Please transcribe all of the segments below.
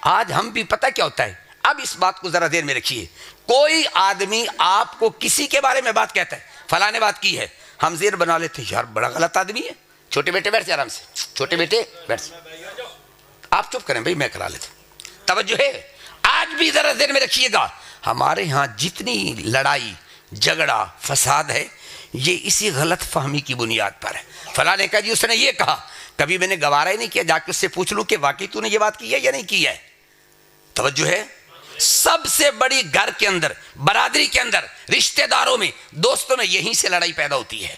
آج ہم بھی پتہ کیا ہوتا ہے، اب اس بات کو ذرا دیر میں رکھیے، کوئی آدمی آپ کو کسی کے بارے میں بات کہتا ہے فلاں نے بات کی ہے، ہم زیر بنا لیتے یار بڑا غلط آدمی ہے، چھوٹے بیٹے بیٹھ سے آرام سے، چھوٹے بیٹے بیٹھ سے، آپ چپ کریں بھائی میں کرا لیتا. توجہ ہے، آج بھی ذرا دیر میں رکھیے گا، ہمارے ہاں جتنی لڑائی جھگڑا فساد ہے یہ اسی غلط فہمی کی بنیاد پر ہے. فلاں نے کہا جی اس نے یہ کہا، کبھی میں نے گوارا ہی نہیں کیا جا کے اس سے پوچھ لوں کہ واقعی تو نے یہ بات کی ہے یا نہیں کی ہے. توجہ ہے، سب سے بڑی گھر کے اندر، برادری کے اندر، رشتہ داروں میں، دوستوں میں یہیں سے لڑائی پیدا ہوتی ہے.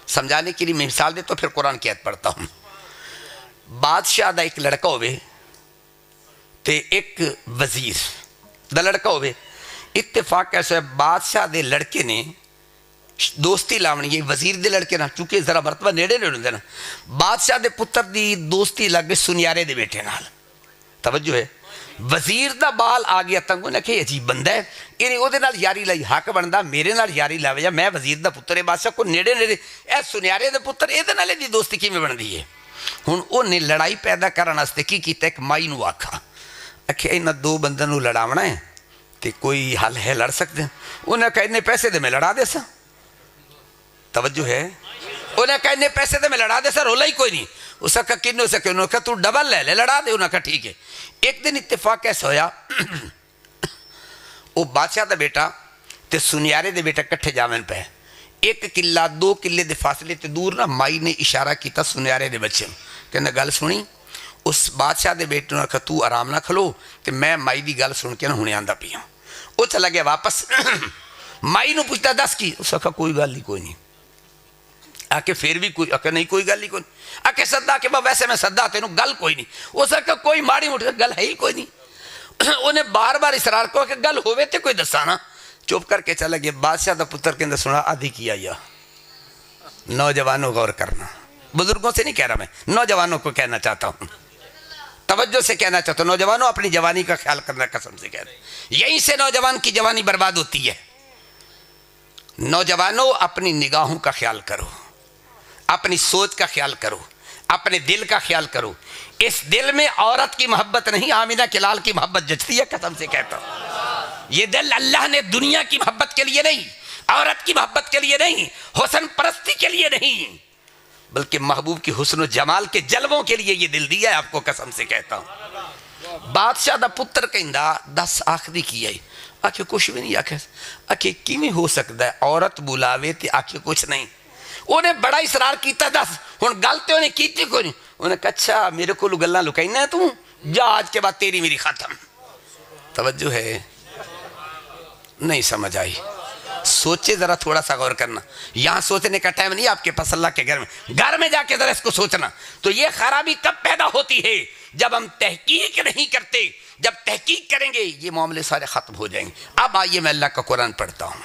سمجھانے کے لیے میں مثال دے تو پھر قرآن کی آیت پڑھتا ہوں. بادشاہ دا ایک لڑکا ہوئے تے ایک وزیر دا لڑکا ہوئے، اتفاق کیسے ہے بادشاہ دے لڑکے نے دوستی لاونی ہے وزیر دے لڑکے نا، چونکہ ذرا مرتبہ نیڑے نیڑے ہوندے نا، بادشاہ دے پتر دی دوستی لگ گئی سنیارے دے بیٹے نال. توجہ ہے، وزیر دا بال آ گیا تنگو نے کہ عجیب بندہ ہے، انہیں او دے نال یاری لائی، حق بندا میرے نال یاری لاوے، میں وزیر دا پتر ہے بادشاہ کو نیڑے نیڑے، اے سنیارے دے پتر اے دے نالے دی دوستی کی میں بن دی ہے. ہن او نے لڑائی پیدا کرن واسطے کی کیتا، ایک مائی نو آکھا کہ انہاں دو بندوں نو لڑاونا ہے تے کوئی حل ہے لڑ سکتے ہیں. انہیں کہا اتنے پیسے دے میں لڑا دے سا. توجہ ہے، انہیں کہا اتنے پیسے دے میں لڑا دے سا، رولا ہی کوئی نہیں. اس کا کنوں سے کہ انہوں نے کہا تو ڈبل لے لے لڑا دے. انہوں نے کہا ٹھیک ہے. ایک دن اتفاق کیسا ہویا، وہ بادشاہ دا بیٹا تے سنیارے دے بیٹا کٹھے جاون پہ، ایک قلعہ دو قلعے دے فاصلے تے دور نا مائی نے اشارہ کیتا سنیارے دے بچے کہنا گل سنی. اس بادشاہ دے بیٹے نے کہا تو آرام نہ کھلو تے میں مائی دی گل سن کے نہ ہونے آندا پیا. وہ چلا گیا واپس، مائی نو پوچھتا دس کی، اس کا کوئی گل نہیں کوئی نہیں. آ کے پھر بھی کوئی آ نہیں کوئی گل نہیں کوئی نہیں. آ کے سدا کہ ویسے میں سدا تینوں گل کوئی نہیں. اس کا کوئی ماڑی موٹی گل ہے ہی کوئی نہیں. انہیں بار بار اصرار کو کہ گل ہوئے تے کوئی دسانا. چپ کر کے چلا گیا. بادشاہ دا پتر کے اندر سنا آدھی کیا یا نوجوانوں غور کرنا، بزرگوں سے نہیں کہہ رہا میں، نوجوانوں کو کہنا چاہتا ہوں، توجہ سے کہنا چاہتا ہوں. نوجوانوں اپنی جوانی کا خیال کرنا قسم سے کہہ رہے ہیں، یہیں سے نوجوان کی جوانی برباد ہوتی ہے. نوجوانوں اپنی نگاہوں کا خیال کرو، اپنی سوچ کا خیال کرو، اپنے دل کا خیال کرو. اس دل میں عورت کی محبت نہیں، آمینہ کے لال کی محبت جچتی ہے قسم سے کہتا ہوں. یہ دل اللہ نے دنیا کی محبت کے لیے نہیں، عورت کی محبت کے لیے نہیں، حسن پرستی کے لیے نہیں، بلکہ محبوب کی حسن و جمال کے جلووں کے لیے یہ دل دیا ہے آپ کو قسم سے کہتا ہوں. بادشاہ دا پتر کہندا دس آخری کی ہے، آکھے کچھ بھی نہیں. آکھے کیویں ہو سکتا ہے عورت بلاوے تے آکھے کچھ نہیں. انہیں بڑا اصرار کیتا دس، ہن گل تے انہیں کیتی کوئی نہیں. انہیں کہا اچھا میرے کو گلاں لکائنا ہے تو جا آج کے بعد تیری میری ختم. توجہ ہے، نہیں سمجھ آئی. سوچے ذرا تھوڑا سا غور کرنا. یہاں سوچنے کا ٹائم نہیں آپ کے پاس، اللہ کے گھر میں جا کے ذرا اس کو سوچنا. تو یہ خرابی کب پیدا ہوتی ہے؟ جب ہم تحقیق نہیں کرتے. جب تحقیق کریں گے یہ معاملے سارے ختم ہو جائیں گے. اب آئیے میں اللہ کا قرآن پڑھتا ہوں.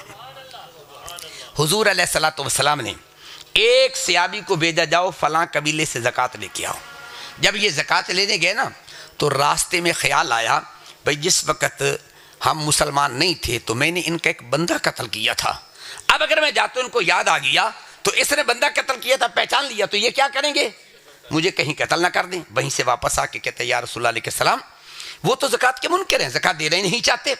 حضور علیہ الصلوۃ والسلام نے ایک صحابی کو بھیجا جاؤ فلاں قبیلے سے زکوٰۃ لے کے آؤ. جب یہ زکوٰۃ لینے گئے نا تو راستے میں خیال آیا بھائی جس وقت ہم مسلمان نہیں تھے تو میں نے ان کا ایک بندہ قتل کیا تھا. اب اگر میں جاتا ہوں ان کو یاد آ گیا تو اس نے بندہ قتل کیا تھا پہچان لیا تو یہ کیا کریں گے؟ مجھے کہیں قتل نہ کر دیں. وہیں سے واپس آ کے کہتے یا رسول اللہ علیہ السلام وہ تو زکوٰۃ کے منکر ہیں، زکوٰۃ دینا ہی نہیں چاہتے.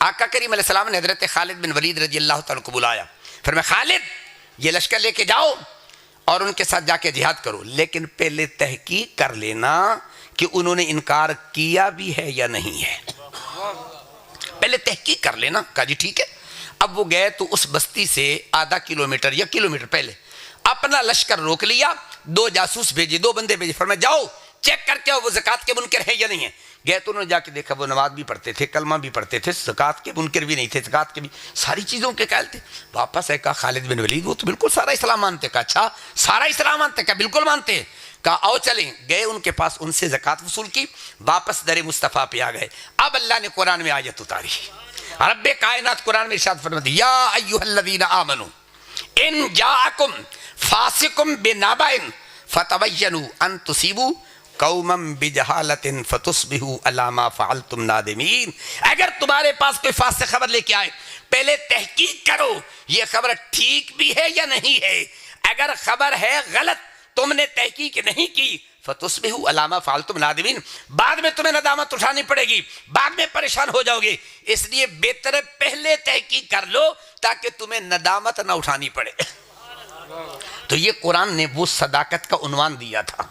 آقا کریم علیہ السلام نے حضرت خالد بن ولید رضی اللہ تعالیٰ کو بلایا. پھر میں خالد یہ لشکر لے کے جاؤ اور ان کے ساتھ جا کے جہاد کرو، لیکن پہلے تحقیق کر لینا کہ انہوں نے انکار کیا بھی ہے یا نہیں ہے. پہلے تحقیق کر لینا. کہا جی ٹھیک ہے. اب وہ گئے تو اس بستی سے آدھا کلومیٹر یا کلومیٹر پہلے اپنا لشکر روک لیا، دو جاسوس بھیجے، دو بندے بھیجے، فرمایا جاؤ چیک کر کے وہ زکوٰۃ کے منکر ہے یا نہیں ہے. گئے تو انہوں نے جا کے دیکھا وہ نماز بھی پڑھتے تھے، کلمہ بھی پڑھتے تھے، زکوٰۃ کے منکر بھی نہیں تھے، زکوٰۃ کے بھی ساری چیزوں کے قائل تھے. واپس ہے کہا خالد بن ولید وہ تو بالکل سارا اسلام مانتے. کہا اچھا سارا اسلام مانتے؟ کہا بالکل مانتے. کہا آؤ چلیں. گئے ان کے پاس، ان سے زکوٰۃ وصول کی، واپس در مصطفیٰ پہ آ گئے. اب اللہ نے قرآن میں آیت اتاری. رب کائنات قرآن میں ارشاد فرماتے یا ایھا الذین آمنوا ان جاءکم فاسق بنبأ فتبینوا ان تصیبوا قوما بجہالۃ فتصبحوا علی ما فعلتم نادمین. اگر تمہارے پاس کوئی فاسق خبر لے کے آئے پہلے تحقیق کرو یہ خبر ٹھیک بھی ہے یا نہیں ہے. اگر خبر ہے غلط، تم نے تحقیق نہیں کی، فتسبحوا علی ما فعلتم نادمین، بعد میں تمہیں ندامت اٹھانی پڑے گی، بعد میں پریشان ہو جاؤ گے، اس لیے بہتر ہے پہلے تحقیق کر لو تاکہ تمہیں ندامت نہ اٹھانی پڑے۔ تو یہ قرآن نے وہ صداقت کا عنوان دیا تھا۔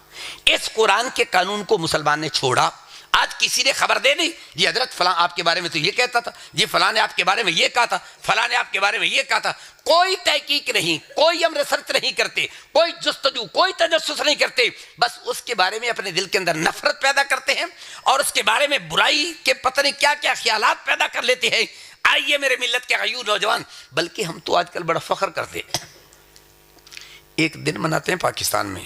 اس قرآن کے قانون کو مسلمان نے چھوڑا۔ آج کسی نے خبر دے دی، جی حضرت فلاں آپ کے بارے میں تو یہ کہتا تھا، جی فلاں نے آپ کے بارے میں یہ کہا تھا، فلاں نے آپ کے بارے میں یہ کہا تھا، کوئی تحقیق نہیں، کوئی ہم ریسرچ نہیں کرتے، کوئی جستجو، کوئی تجسس نہیں کرتے، بس اس کے بارے میں اپنے دل کے اندر نفرت پیدا کرتے ہیں اور اس کے بارے میں برائی کے پتہ نہیں کیا کیا خیالات پیدا کر لیتے ہیں۔ آئیے میرے ملت کے غیور نوجوان، بلکہ ہم تو آج کل بڑا فخر کرتے ہیں، ایک دن مناتے ہیں پاکستان میں،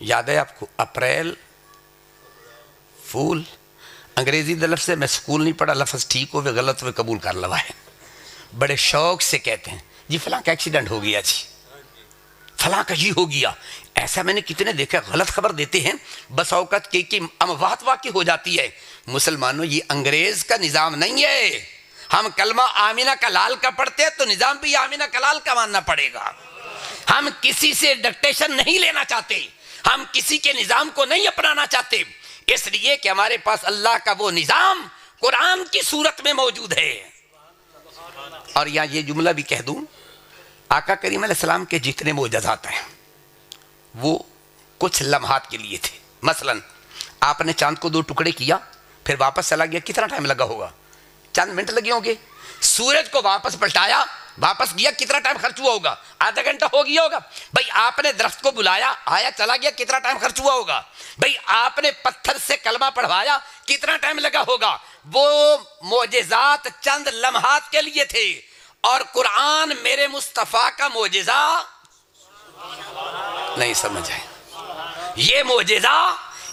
یاد ہے آپ کو، اپریل فول، انگریزی لفظ سے میں سکول نہیں پڑھا، لفظ ٹھیک ہوئے غلط ہوئے قبول کر لوا ہے، بڑے شوق سے کہتے ہیں جی فلاں کا ایکسیڈنٹ ہو گیا، جی فلاں کا یہ ہو گیا۔ ایسا میں نے کتنے دیکھا، غلط خبر دیتے ہیں، بس اوقات کی اموات واقع ہو جاتی ہے۔ مسلمانوں یہ انگریز کا نظام نہیں ہے، ہم کلمہ آمینہ کا لال کا پڑھتے ہیں تو نظام بھی آمینہ کا لال کا ماننا پڑے گا۔ ہم کسی سے ڈکٹیشن نہیں لینا چاہتے، ہم کسی کے نظام کو نہیں اپنانا چاہتے، اس لیے کہ ہمارے پاس اللہ کا وہ نظام قرآن کی صورت میں موجود ہے۔ اور یہاں یہ جملہ بھی کہہ دوں، آقا کریم علیہ السلام کے جتنے معجزات ہیں وہ کچھ لمحات کے لیے تھے۔ مثلا آپ نے چاند کو 2 ٹکڑے کیا، پھر واپس چلا گیا، کتنا ٹائم لگا ہوگا؟ چند منٹ لگے ہوں گے۔ سورج کو واپس پلٹایا، واپس گیا، کتنا ٹائم خرچ ہوا ہوگا؟ آدھا گھنٹہ ہو گیا ہوگا۔ بھائی آپ نے درخت کو بلایا، آیا چلا گیا، کتنا ٹائم خرچ ہوا ہوگا؟ بھئی آپ نے پتھر سے کلمہ پڑھوایا، کتنا ٹائم لگا ہوگا؟ وہ معجزات چند لمحات کے لیے تھے، اور قرآن میرے مصطفیٰ کا معجزہ نہیں سمجھ آئے۔ یہ معجزہ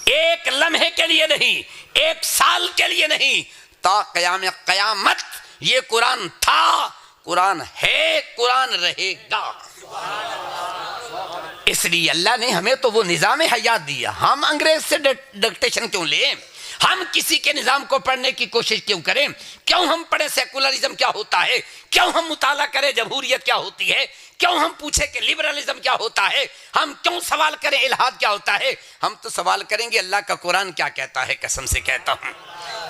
ایک لمحے کے لیے نہیں، ایک سال کے لیے نہیں، تا قیام قیامت یہ قرآن تھا، قرآن ہے، قرآن رہے گا۔ اس لیے اللہ نے ہمیں تو وہ نظام حیات دیا، ہم انگریز سے ڈکٹیشن کیوں لیں؟ ہم کسی کے نظام کو پڑھنے کی کوشش کیوں کریں؟ کیوں ہم پڑھیں سیکولرزم کیا ہوتا ہے؟ کیوں ہم مطالعہ کریں جمہوریت کیا ہوتی ہے؟ کیوں ہم پوچھیں کہ لبرلزم کیا ہوتا ہے؟ ہم کیوں سوال کریں الحاد کیا ہوتا ہے؟ ہم تو سوال کریں گے اللہ کا قرآن کیا کہتا ہے۔ قسم سے کہتا ہوں،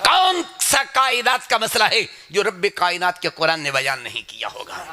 کون سا کائنات کا مسئلہ ہے جو رب کائنات کے قرآن نے بیان نہیں کیا ہوگا؟